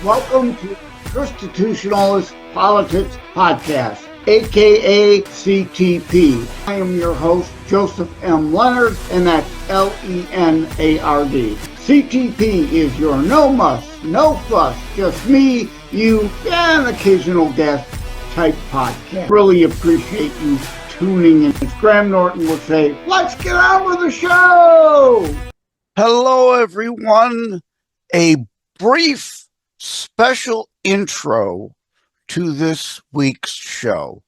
Welcome to ChristiTutionalist Politics Podcast, aka CTP. I am your host, Joseph M. Leonard, and that's L-E-N-A-R-D. CTP is your no muss, no fuss, just me, you, and an occasional guest type podcast. Really appreciate you tuning in. As Graham Norton would say, let's get on with the show! Hello, everyone. A brief special intro to this week's show.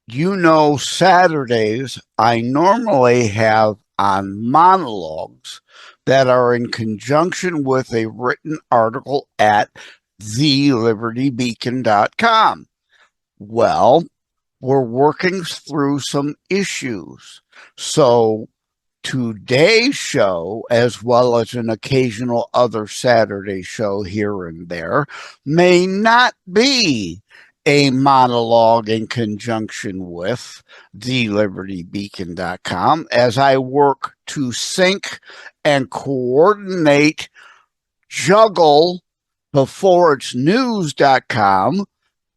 You know, Saturdays, I normally have on monologues that are in conjunction with a written article at thelibertybeacon.com. Well, we're working through some issues. So today's show, as well as an occasional other Saturday show here and there, may not be a monologue in conjunction with thelibertybeacon.com as I work to sync and coordinate, juggle before it's news.com,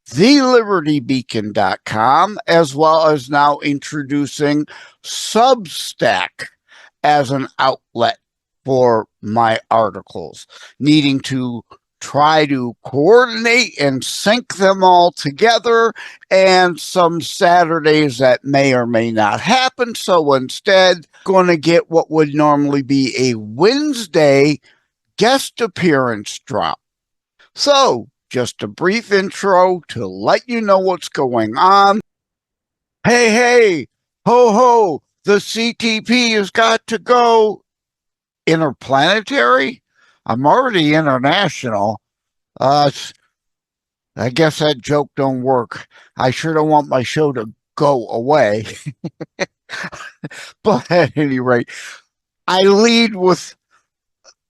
thelibertybeacon.com, as well as now introducing Substack as an outlet for my articles, needing to try to coordinate and sync them all together, and some Saturdays that may or may not happen. So instead, going to get what would normally be a Wednesday guest appearance drop. So just a brief intro to let you know what's going on. Hey, ho, ho, the CTP has got to go. Interplanetary? I'm already international. I guess that joke don't work. I sure don't want my show to go away. But at any rate, I lead with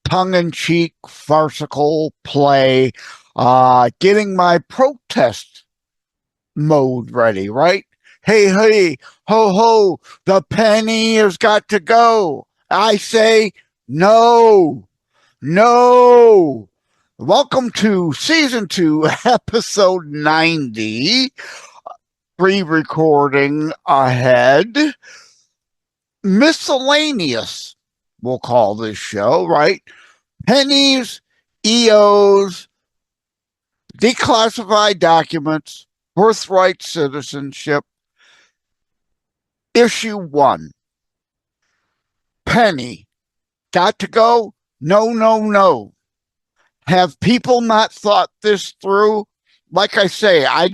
tongue-in-cheek, farcical play, getting my protest mode ready, right? Hey, ho, ho, the penny has got to go. I say no. Welcome to Season 2, Episode 90. Pre-recording ahead. Miscellaneous, we'll call this show, right? Pennies, EOs, declassified documents, birthright citizenship. Issue 1. Penny. Got to go? No. Have people not thought this through? Like I say, I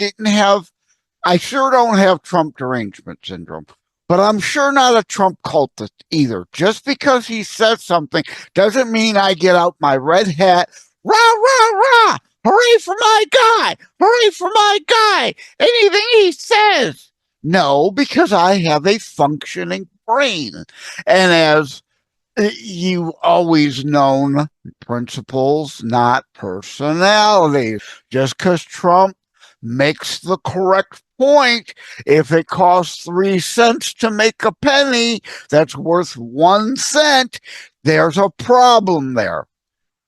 sure don't have Trump derangement syndrome, but I'm sure not a Trump cultist either. Just because he says something doesn't mean I get out my red hat, rah, rah, rah, hooray for my guy, hooray for my guy, anything he says. No, because I have a functioning brain. And as you've always known, principles, not personalities. Just because Trump makes the correct point, if it costs 3 cents to make a penny that's worth 1 cent, there's a problem there.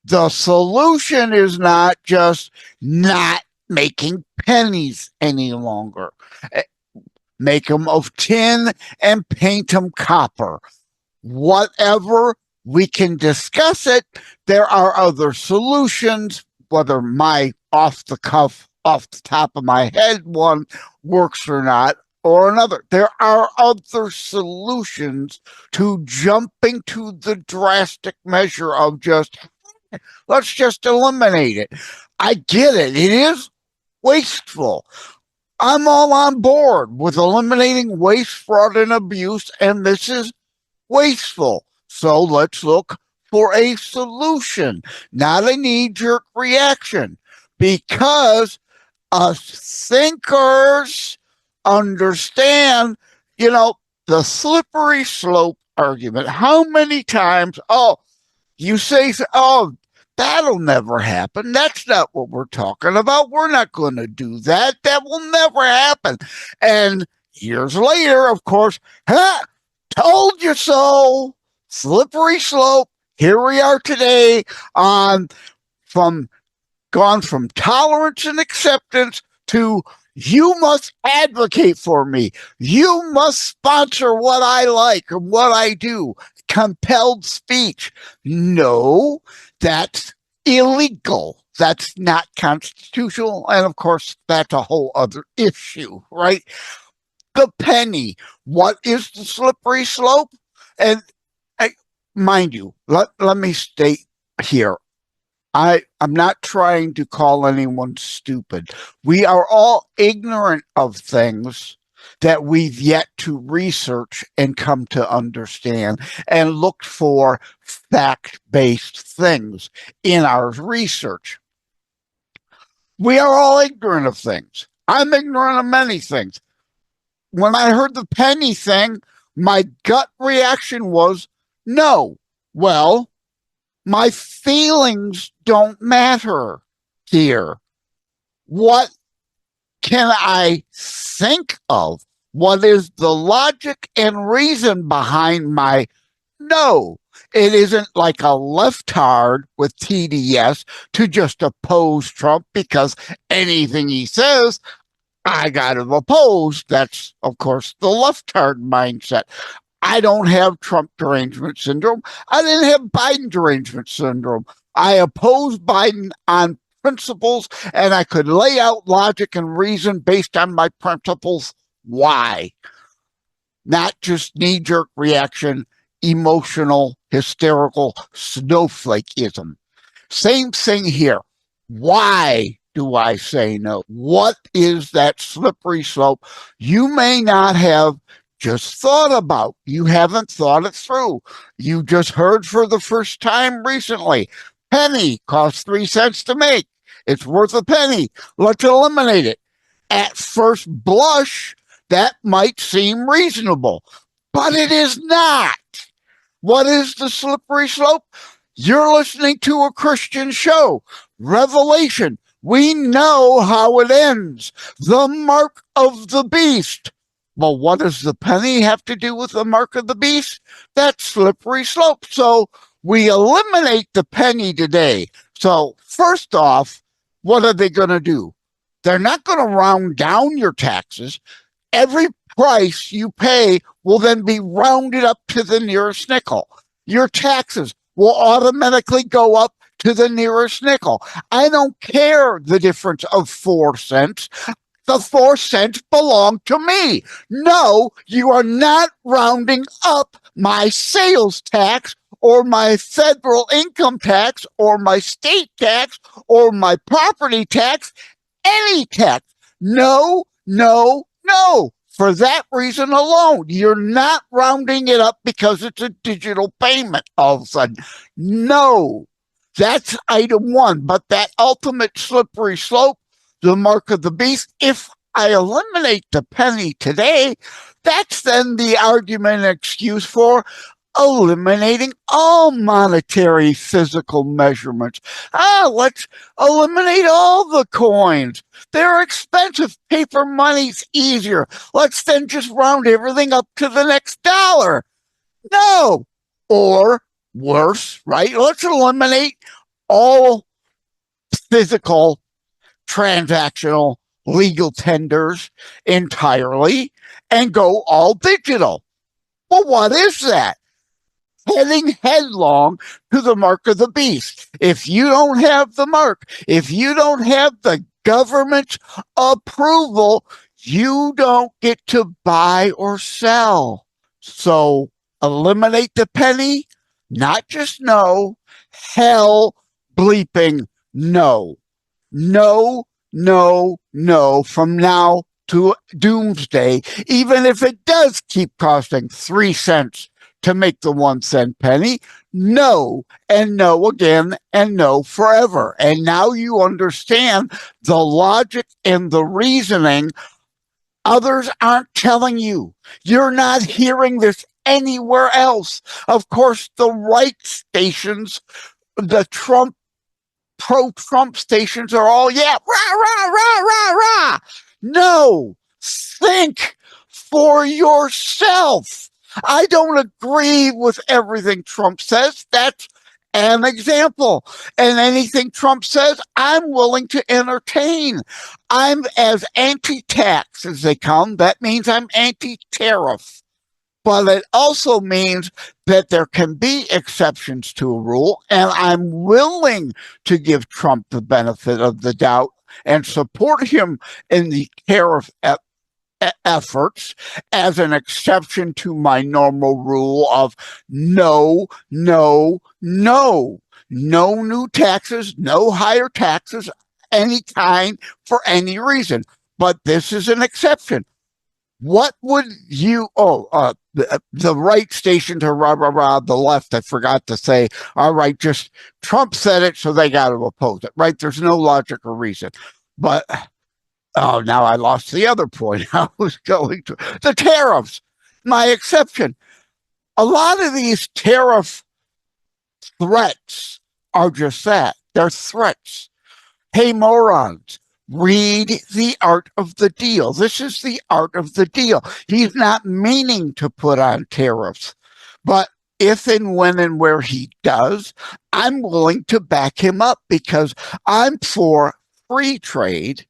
The solution is not just not making pennies any longer. Make them of tin and paint them copper. Whatever, we can discuss it. There are other solutions, whether my off the top of my head one works or not, or another. There are other solutions to jumping to the drastic measure of let's just eliminate it. I get it. It is wasteful. I'm all on board with eliminating waste, fraud, and abuse, and this is wasteful. So let's look for a solution, not a knee-jerk reaction, because us thinkers understand, the slippery slope argument. How many times, you say, that'll never happen. That's not what we're talking about. We're not going to do that. That will never happen. And years later, of course, told you so. Slippery slope. Here we are today from gone from tolerance and acceptance to you must advocate for me. You must sponsor what I like and what I do. Compelled speech. No, that's illegal. That's not constitutional. And of course, that's a whole other issue, right? The penny. What is the slippery slope? And mind you, let me state here, I'm not trying to call anyone stupid. We are all ignorant of things that we've yet to research and come to understand and look for fact-based things in our research. We are all ignorant of things. I'm ignorant of many things. When I heard the penny thing, my gut reaction was no. Well, my feelings don't matter here. What can I think of? What is the logic and reason behind my no? It isn't like a leftard with TDS to just oppose Trump because anything he says, I got to oppose. That's, of course, the leftard mindset. I don't have Trump derangement syndrome. I didn't have Biden derangement syndrome. I oppose Biden on principles, and I could lay out logic and reason based on my principles. Why? Not just knee-jerk reaction, emotional, hysterical snowflakeism. Same thing here. Why do I say no? What is that slippery slope you may not have just thought about? You haven't thought it through. You just heard for the first time recently. Penny costs 3 cents to make. It's worth a penny. Let's eliminate it. At first blush, that might seem reasonable, but it is not. What is the slippery slope? You're listening to a Christian show, Revelation. We know how it ends. The mark of the beast. Well, what does the penny have to do with the mark of the beast? That slippery slope. So we eliminate the penny today. So first off, what are they going to do? They're not going to round down your taxes. Every price you pay will then be rounded up to the nearest nickel. Your taxes will automatically go up to the nearest nickel. I don't care the difference of 4 cents. The 4 cents belong to me. No, you are not rounding up my sales tax or my federal income tax or my state tax or my property tax, any tax. No, no, no. For that reason alone, you're not rounding it up because it's a digital payment all of a sudden. No, that's item one. But that ultimate slippery slope, the mark of the beast, if I eliminate the penny today, that's then the argument and excuse for eliminating all monetary physical measurements. Let's eliminate all the coins. They're expensive. Paper money's easier. Let's then just round everything up to the next dollar. No. Or worse, right? Let's eliminate all physical, transactional, legal tenders entirely and go all digital. Well, what is that? Heading headlong to the mark of the beast. If you don't have the mark, if you don't have the government's approval, you don't get to buy or sell. So eliminate the penny, not just no, hell bleeping no. No, no, no, from now to doomsday, even if it does keep costing 3 cents to make the 1 cent penny. No, and no again, and no forever. And now you understand the logic and the reasoning others aren't telling you. You're not hearing this anywhere else. Of course, the right stations, the pro-Trump stations are all, yeah, rah, rah, rah, rah, rah. No, think for yourself. I don't agree with everything Trump says. That's an example. And anything Trump says, I'm willing to entertain. I'm as anti-tax as they come. That means I'm anti-tariff. But it also means that there can be exceptions to a rule, and I'm willing to give Trump the benefit of the doubt and support him in the tariff efforts as an exception to my normal rule of no, no, no. No new taxes, no higher taxes, any kind, for any reason. But this is an exception. What would you, the right station to rah, rah, rah, the left, I forgot to say, all right, just Trump said it, so they got to oppose it, right? There's no logic or reason. But, oh, now I lost the other point I was going to. The tariffs, my exception. A lot of these tariff threats are just that. They're threats. Hey, morons. Read The Art of the Deal. This is the art of the deal. He's not meaning to put on tariffs, but if and when and where he does, I'm willing to back him up because I'm for free trade,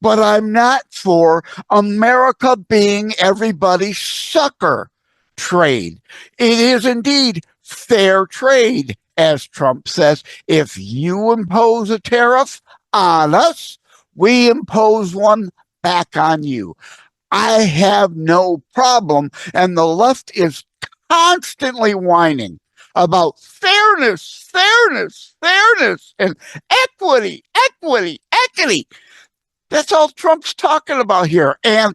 but I'm not for America being everybody's sucker trade. It is indeed fair trade, as Trump says. If you impose a tariff on us, we impose one back on you. I have no problem. And the left is constantly whining about fairness, fairness, fairness, and equity, equity, equity. That's all Trump's talking about here. And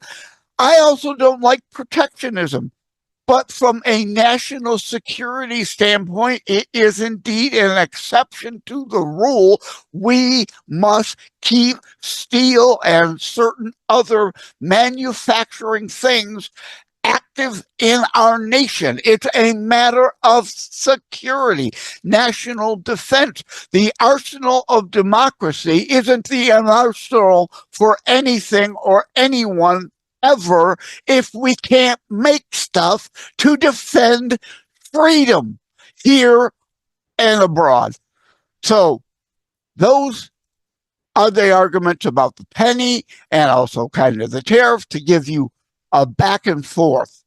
I also don't like protectionism. But from a national security standpoint, it is indeed an exception to the rule. We must keep steel and certain other manufacturing things active in our nation. It's a matter of security, national defense. The arsenal of democracy isn't the arsenal for anything or anyone ever if we can't make stuff to defend freedom here and abroad. So those are the arguments about the penny and also kind of the tariff to give you a back and forth.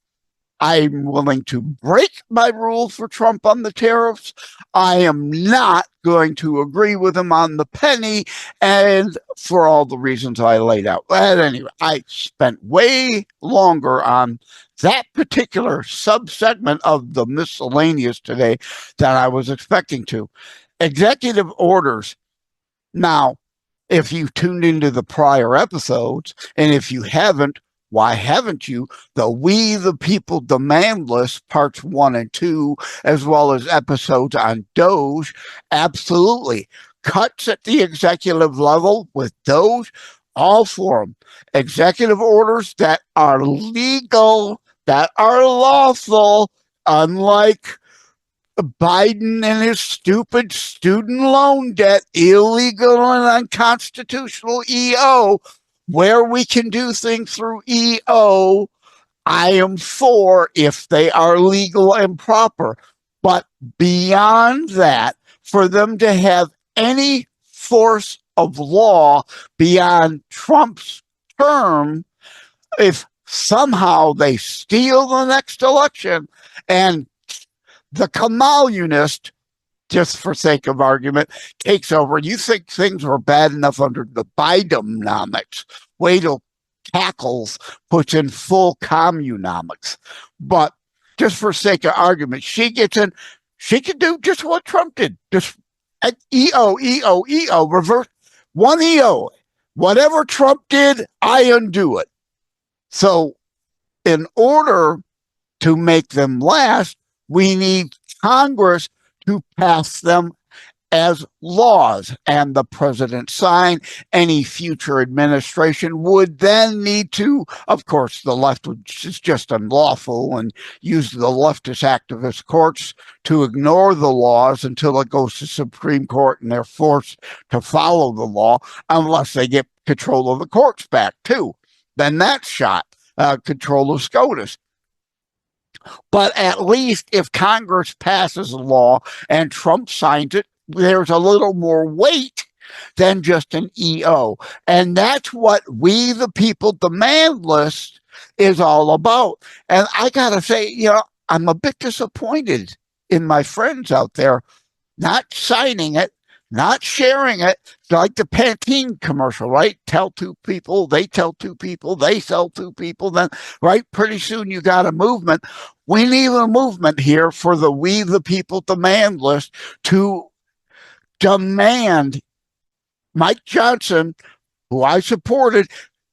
I'm willing to break my rules for Trump on the tariffs. I am not going to agree with him on the penny, and for all the reasons I laid out. But anyway, I spent way longer on that particular subsegment of the miscellaneous today than I was expecting to. Executive orders. Now, if you tuned into the prior episodes, and if you haven't, why haven't you? The We the People Demand List, parts 1 and 2, as well as episodes on Doge, absolutely. Cuts at the executive level with Doge, all for them. Executive orders that are legal, that are lawful, unlike Biden and his stupid student loan debt, illegal and unconstitutional EO, where we can do things through EO, I am for if they are legal and proper. But beyond that, for them to have any force of law beyond Trump's term, if somehow they steal the next election and the Kamalunist, just for sake of argument, takes over. You think things were bad enough under the Bidenomics. Wait till Cackles puts in full communomics. But just for sake of argument, she gets in, she can do just what Trump did. Just EO, reverse one EO. Whatever Trump did, I undo it. So in order to make them last, we need Congress to pass them as laws, and the president sign. Any future administration would then need to, of course, the left is just unlawful and use the leftist activist courts to ignore the laws until it goes to Supreme Court and they're forced to follow the law unless they get control of the courts back too. Then that's shot. Control of SCOTUS. But at least if Congress passes a law and Trump signs it, there's a little more weight than just an EO. And that's what We the People demand list is all about. And I got to say, I'm a bit disappointed in my friends out there not signing it, not sharing it. It's like the Pantene commercial, right? Tell two people, they tell two people, they sell two people. Then, right, pretty soon you got a movement. We need a movement here for the We the People demand list to demand Mike Johnson, who I supported,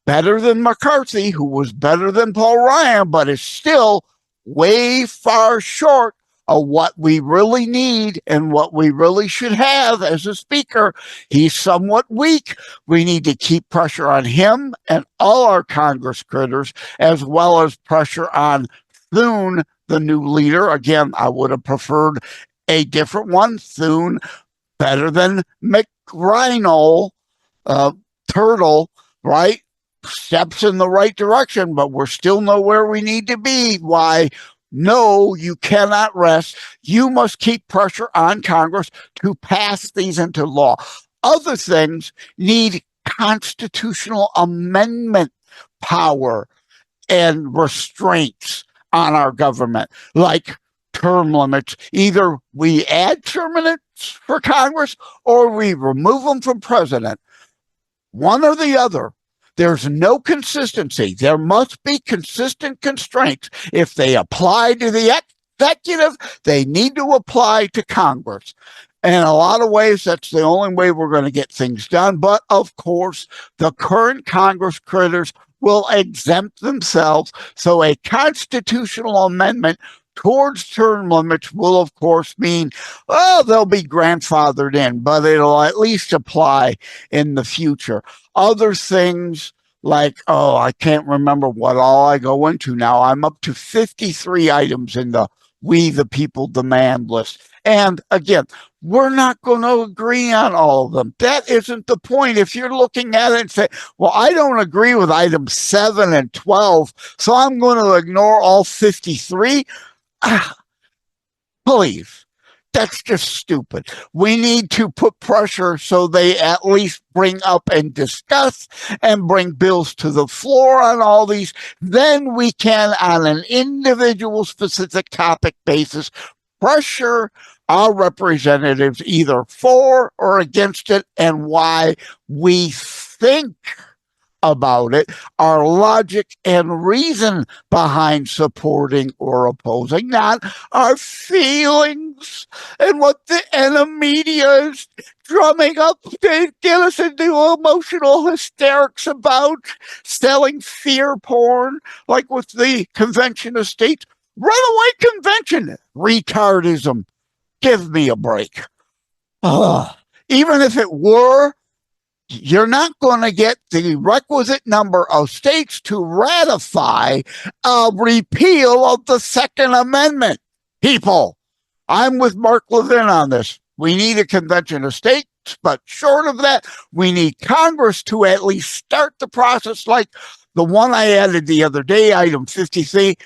better than McCarthy, who was better than Paul Ryan, but is still way far short of what we really need and what we really should have as a speaker. He's somewhat weak. We need to keep pressure on him and all our Congress critters, as well as pressure on Thune, the new leader. Again, I would have preferred a different one. Thune, better than McRhino, Turtle, right? Steps in the right direction, but we're still nowhere we need to be. Why? No, you cannot rest. You must keep pressure on Congress to pass these into law. Other things need constitutional amendment power and restraints on our government, like term limits. Either we add term limits for Congress or we remove them from president. One or the other. There's no consistency. There must be consistent constraints. If they apply to the executive, they need to apply to Congress. And in a lot of ways, that's the only way we're going to get things done. But of course, the current Congress critters will exempt themselves. So a constitutional amendment towards term limits will, of course, mean, well, they'll be grandfathered in, but it'll at least apply in the future. Other things like, I can't remember what all I go into now. I'm up to 53 items in the We the People demand list. And again, we're not going to agree on all of them. That isn't the point. If you're looking at it and say, well, I don't agree with items 7 and 12, so I'm going to ignore all 53. Please, that's just stupid. We need to put pressure so they at least bring up and discuss and bring bills to the floor on all these. Then we can, on an individual specific topic basis, pressure our representatives either for or against it and why we think about it, our logic and reason behind supporting or opposing, not our feelings and what the media is drumming up to get us into emotional hysterics about, selling fear porn, like with the Convention of States. Runaway convention, retardism. Give me a break. Even if it were, you're not going to get the requisite number of states to ratify a repeal of the Second Amendment. People, I'm with Mark Levin on this. We need a convention of states, but short of that, we need Congress to at least start the process like the one I added the other day, item 53,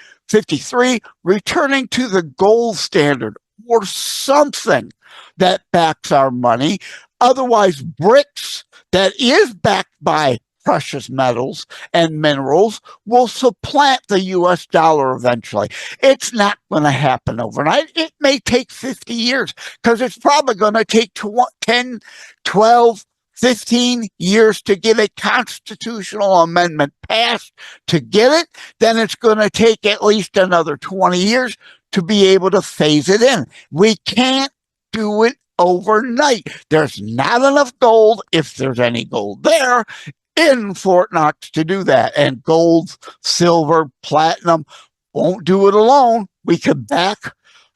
returning to the gold standard or something that backs our money. Otherwise, BRICS, that is backed by precious metals and minerals, will supplant the US dollar eventually. It's not going to happen overnight. It may take 50 years because it's probably going to take 10, 12, 15 years to get a constitutional amendment passed to get it. Then it's going to take at least another 20 years to be able to phase it in. We can't do it overnight. There's not enough gold, if there's any gold there, in Fort Knox to do that. And gold, silver, platinum won't do it alone. We can back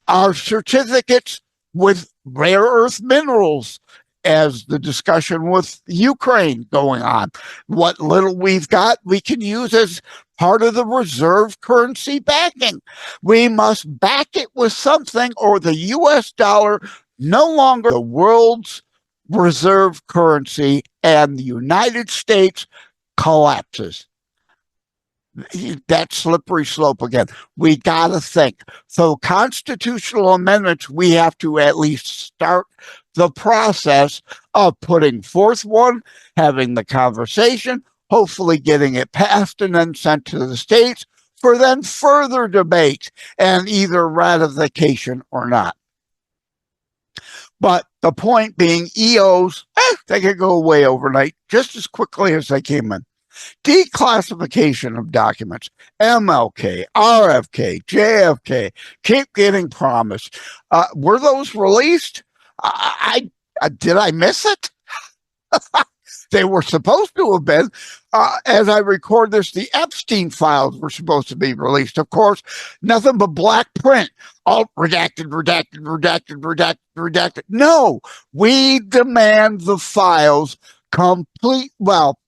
our certificates with rare earth minerals, as the discussion with Ukraine going on. What little we've got, we can use as part of the reserve currency backing. We must back it with something, or the US dollar no longer the world's reserve currency, and the United States collapses. that slippery slope again. We got to think. So constitutional amendments, we have to at least start the process of putting forth one, having the conversation, hopefully getting it passed and then sent to the states for then further debate and either ratification or not. But the point being, EOs, they could go away overnight just as quickly as they came in. Declassification of documents, MLK, RFK, JFK, keep getting promised. Were those released? Did I miss it? They were supposed to have been. As I record this, the Epstein files were supposed to be released. Of course, nothing but black print. All redacted, redacted, redacted, redacted, redacted. No, we demand the files complete. Well,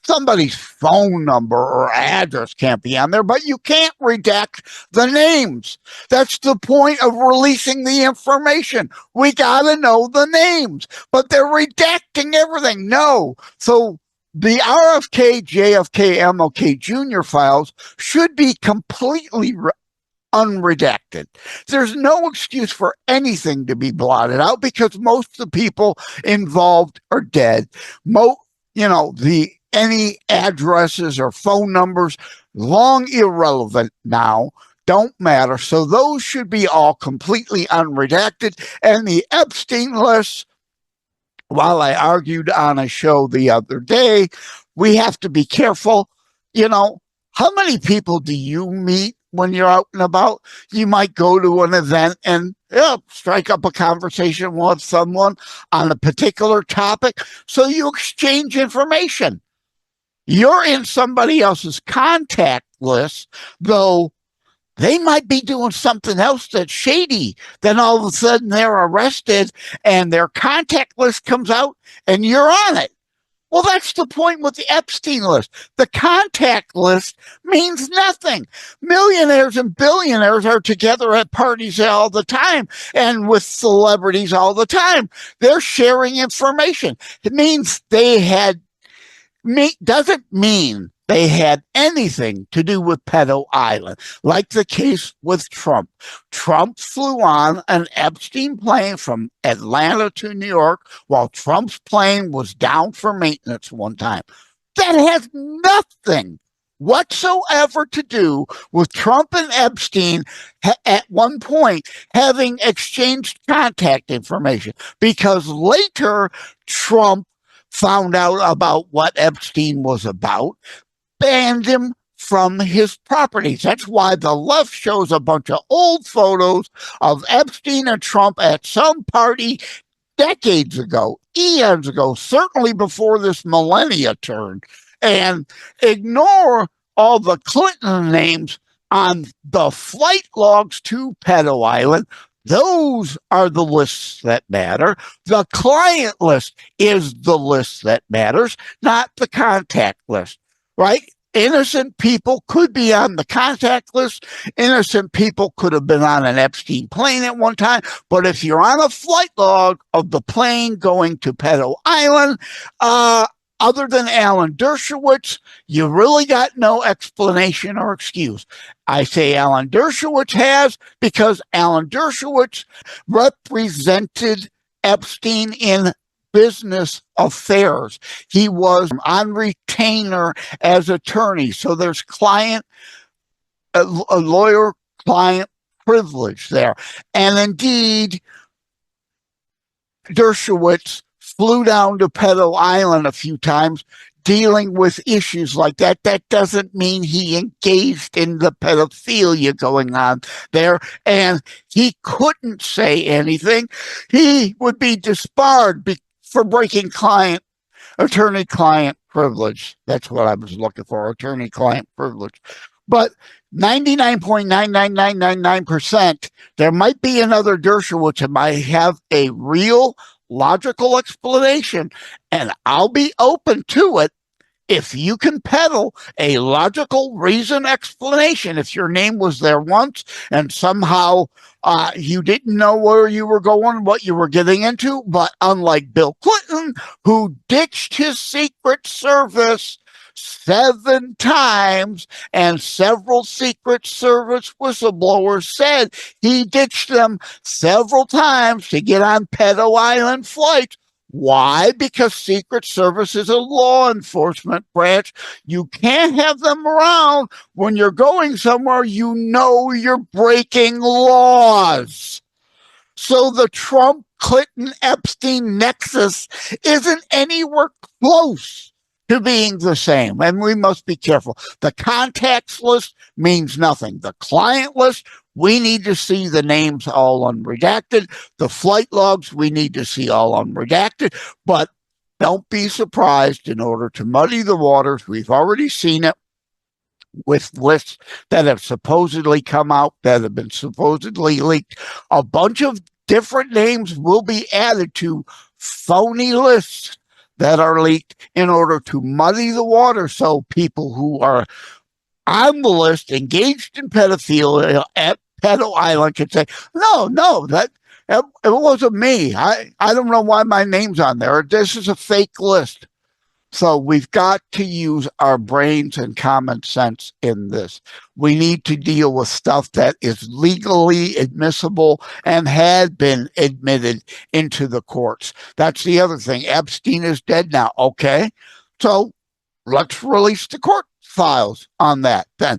somebody's phone number or address can't be on there, but you can't redact the names. That's the point of releasing the information. We got to know the names, but they're redacting everything. No. So the RFK, JFK, MLK Jr. files should be completely unredacted. There's no excuse for anything to be blotted out because most of the people involved are dead. Any addresses or phone numbers, long irrelevant now, don't matter. So those should be all completely unredacted. And the Epstein list, while I argued on a show the other day, we have to be careful. How many people do you meet when you're out and about? You might go to an event and strike up a conversation with someone on a particular topic. So you exchange information. You're in somebody else's contact list, though they might be doing something else that's shady. Then all of a sudden they're arrested and their contact list comes out and you're on it. Well, that's the point with the Epstein list. The contact list means nothing. Millionaires and billionaires are together at parties all the time and with celebrities all the time. They're sharing information. It means doesn't mean they had anything to do with Pedo Island, like the case with Trump. Trump flew on an Epstein plane from Atlanta to New York while Trump's plane was down for maintenance one time. That has nothing whatsoever to do with Trump and Epstein at one point having exchanged contact information, because later Trump found out about what Epstein was about, banned him from his properties. That's why the left shows a bunch of old photos of Epstein and Trump at some party decades ago, eons ago, certainly before this millennia turn, and ignore all the Clinton names on the flight logs to Pedo Island. Those are the lists that matter. The client list is the list that matters, not the contact list, right? Innocent people could be on the contact list. Innocent people could have been on an Epstein plane at one time. But if you're on a flight log of the plane going to Pedo Island, other than Alan Dershowitz, you really got no explanation or excuse. I say Alan Dershowitz has because Alan Dershowitz represented Epstein in business affairs. He was on retainer as attorney. So there's a lawyer-client privilege there. And indeed, Dershowitz flew down to Pedo Island a few times dealing with issues like that. That doesn't mean he engaged in the pedophilia going on there, and he couldn't say anything. He would be disbarred for breaking attorney-client privilege. That's what I was looking for, attorney-client privilege. But 99.99999%, there might be another Dershowitz that might have a real logical explanation, and I'll be open to it if you can peddle a logical reason explanation. If your name was there once and somehow you didn't know where you were going, what you were getting into, but unlike Bill Clinton, who ditched his Secret Service 7 times, and several Secret Service whistleblowers said he ditched them several times to get on Pedo Island flights. Why? Because Secret Service is a law enforcement branch. You can't have them around when you're going somewhere you know you're breaking laws. So the Trump, Clinton, Epstein nexus isn't anywhere close to being the same. And we must be careful. The contacts list means nothing. The client list, we need to see the names all unredacted. The flight logs, we need to see all unredacted. But don't be surprised, in order to muddy the waters, we've already seen it with lists that have supposedly come out, that have been supposedly leaked. A bunch of different names will be added to phony lists that are leaked in order to muddy the water, so people who are on the list engaged in pedophilia at Pedo Island can say, no, that it wasn't me. I don't know why my name's on there. This is a fake list. So we've got to use our brains and common sense in this. We need to deal with stuff that is legally admissible and had been admitted into the courts. That's the other thing. Epstein is dead now. Okay. So let's release the court files on that then.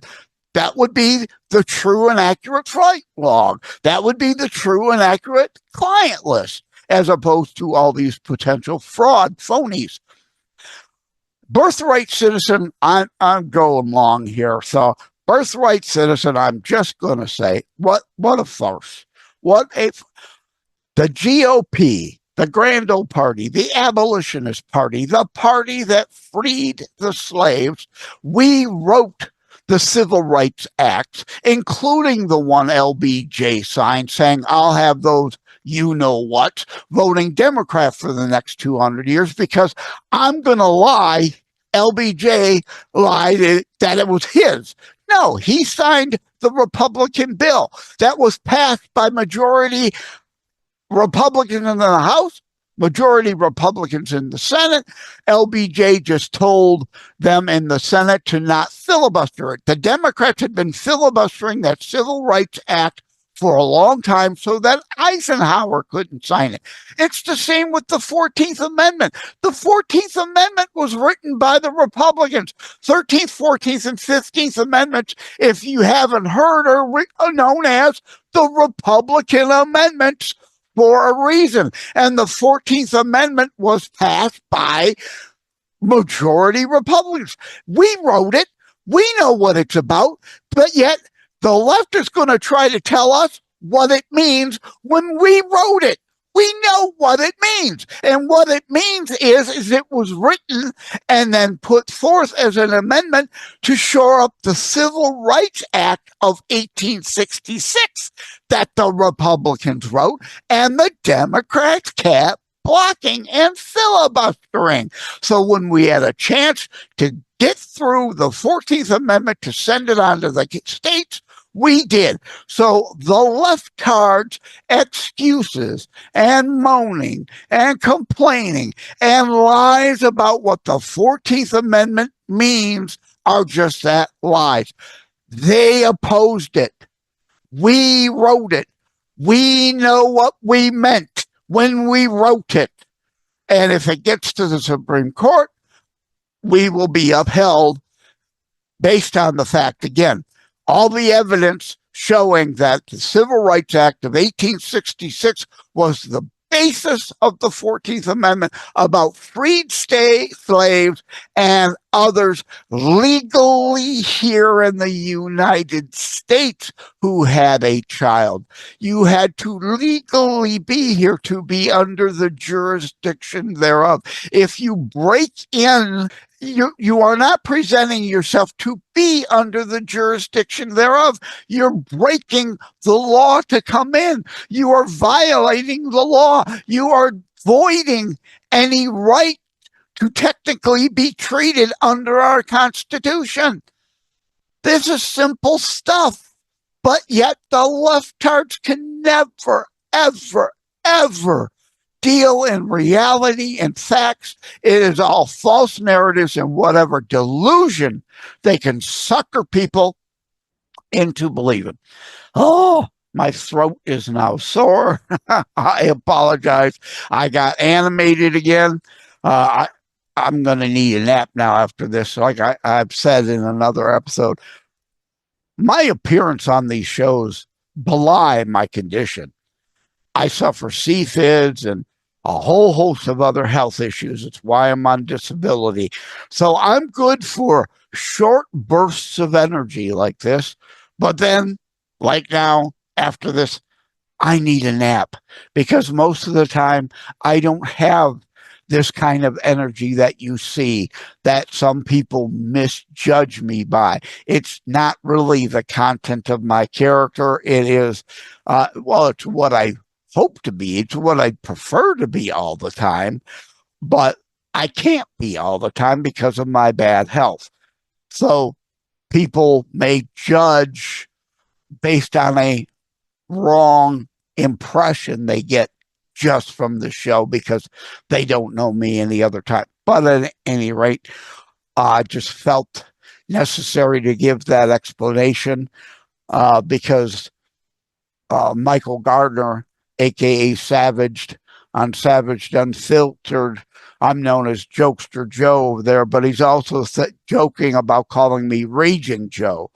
That would be the true and accurate flight log. That would be the true and accurate client list, as opposed to all these potential fraud phonies. Birthright Citizen, I'm going long here. So Birthright Citizen, I'm just going to say, what a farce. The GOP, the Grand Old Party, the Abolitionist Party, the party that freed the slaves, we wrote the Civil Rights Act, including the one LBJ signed saying, I'll have those you-know-what voting Democrat for the next 200 years because I'm going to lie. LBJ lied that it was his. No, he signed the Republican bill that was passed by majority Republicans in the House, majority Republicans in the Senate. LBJ just told them in the Senate to not filibuster it. The Democrats had been filibustering that Civil Rights Act for a long time so that Eisenhower couldn't sign it. It's the same with the 14th Amendment. The 14th Amendment was written by the Republicans. 13th, 14th, and 15th Amendments, if you haven't heard, are known as the Republican Amendments for a reason. And the 14th Amendment was passed by majority Republicans. We wrote it. We know what it's about, but yet the left is going to try to tell us what it means when we wrote it. We know what it means. And what it means is it was written and then put forth as an amendment to shore up the Civil Rights Act of 1866 that the Republicans wrote and the Democrats kept blocking and filibustering. So when we had a chance to get through the 14th Amendment to send it on to the states, we did. So the leftard's excuses and moaning and complaining and lies about what the 14th Amendment means are just that, lies. They opposed it. We wrote it. We know what we meant when we wrote it. And if it gets to the Supreme Court, we will be upheld based on the fact, again, all the evidence showing that the Civil Rights Act of 1866 was the basis of the 14th Amendment about freed slaves and others legally here in the United States who had a child. You had to legally be here to be under the jurisdiction thereof. If you break in, you are not presenting yourself to be under the jurisdiction thereof. You're breaking the law to come in. You are violating the law. You are voiding any right to technically be treated under our Constitution. This is simple stuff, but yet the leftards can never, ever, ever deal in reality and facts. It is all false narratives and whatever delusion they can sucker people into believing. Oh, my throat is now sore. I apologize. I got animated again. I'm going to need a nap now after this. Like I've said in another episode, my appearance on these shows belie my condition. I suffer CFIDs and a whole host of other health issues. It's why I'm on disability. So I'm good for short bursts of energy like this. But then, like now, after this, I need a nap because most of the time I don't have this kind of energy that you see that some people misjudge me by. It's not really the content of my character. It is, it's what I hope to be. It's what I prefer to be all the time, but I can't be all the time because of my bad health. So people may judge based on a wrong impression they get just from the show because they don't know me any other time. But at any rate, I just felt necessary to give that explanation because Michael Gardner, aka Savaged, on Savaged Unfiltered, I'm known as Jokester Joe over there, but he's also joking about calling me Raging Joe.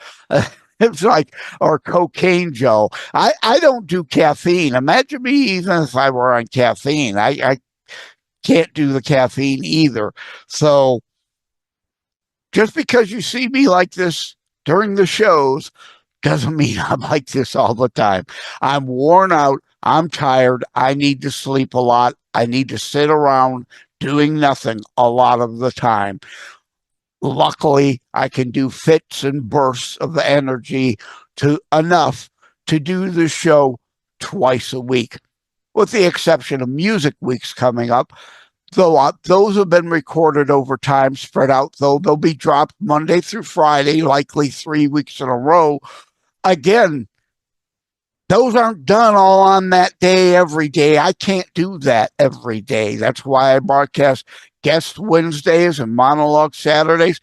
It's like, or Cocaine Joe. I don't do caffeine. Imagine me even if I were on caffeine. I can't do the caffeine either. So just because you see me like this during the shows doesn't mean I'm like this all the time. I'm worn out. I'm tired. I need to sleep a lot. I need to sit around doing nothing a lot of the time. Luckily, I can do fits and bursts of energy to enough to do the show twice a week, with the exception of music weeks coming up. Though those have been recorded over time, spread out, though they'll be dropped Monday through Friday, likely 3 weeks in a row. Again, those aren't done all on that day every day. I can't do that every day. That's why I broadcast guest Wednesdays and monologue Saturdays,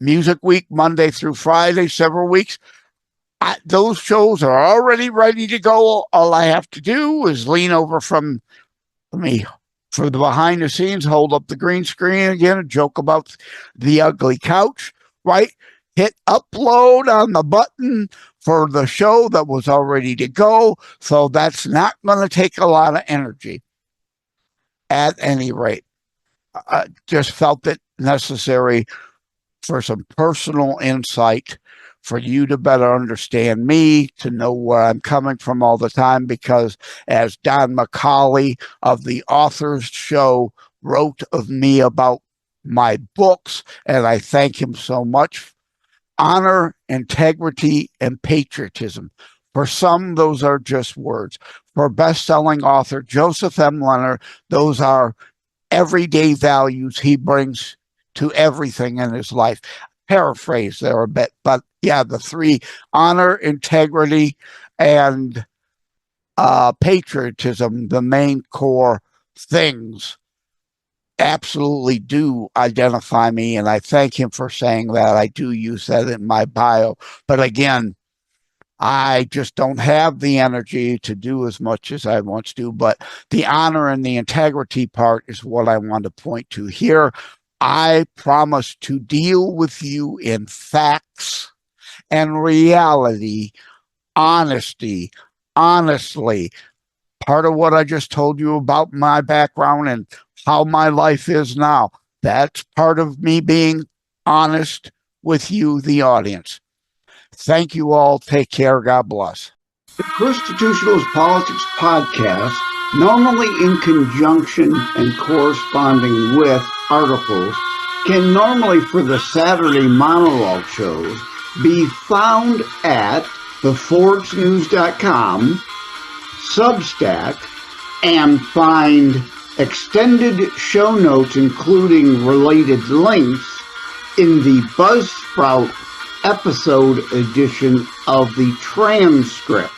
music week Monday through Friday, several weeks. Those shows are already ready to go. All I have to do is lean over from me for the behind the scenes, hold up the green screen again, and joke about the ugly couch, right? Hit upload on the button for the show that was all ready to go. So that's not going to take a lot of energy. At any rate, I just felt it necessary for some personal insight for you to better understand me, to know where I'm coming from all the time, because as Don McCauley of the Authors Show wrote of me about my books, and I thank him so much, honor, integrity, and patriotism. For some, those are just words. For best-selling author Joseph M. Leonard, those are everyday values he brings to everything in his life. Paraphrase there a bit, but yeah, the three: honor, integrity, and patriotism, the main core things, absolutely do identify me, and I thank him for saying that. I do use that in my bio, but again, I just don't have the energy to do as much as I once do. But the honor and the integrity part is what I want to point to here. I promise to deal with you in facts and reality, honesty, honestly. Part of what I just told you about my background and how my life is now, that's part of me being honest with you, the audience. Thank you all. Take care. God bless. The ChristiTutionalist Politics Podcast, normally in conjunction and corresponding with articles, can normally for the Saturday monologue shows be found at theforgenews.com, Substack, and find extended show notes, including related links, in the Buzzsprout episode edition of the Transcript.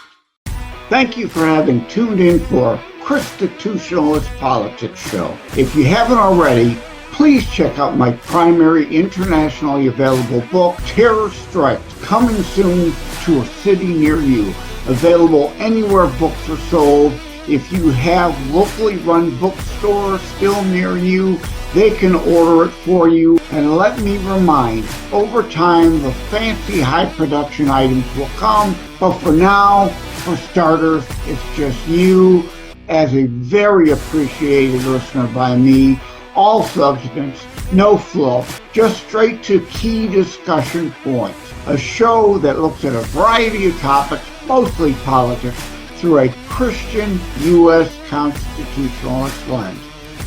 Thank you for having tuned in for ChristiTutionalist Politics Show. If you haven't already, please check out my primary internationally available book, Terror Strikes, coming soon to a city near you. Available anywhere books are sold. If you have locally run bookstores still near you, they can order it for you. And let me remind, over time, the fancy high production items will come. But for now, for starters, it's just you as a very appreciated listener by me. All substance, no fluff, just straight to key discussion points. A show that looks at a variety of topics, mostly politics, through a Christian U.S. constitutionalist lens.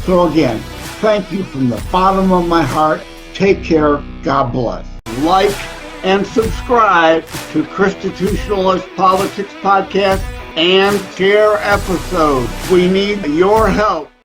So again, thank you from the bottom of my heart. Take care. God bless. Like and subscribe to ChristiTutionalist Politics Podcast and share episodes. We need your help.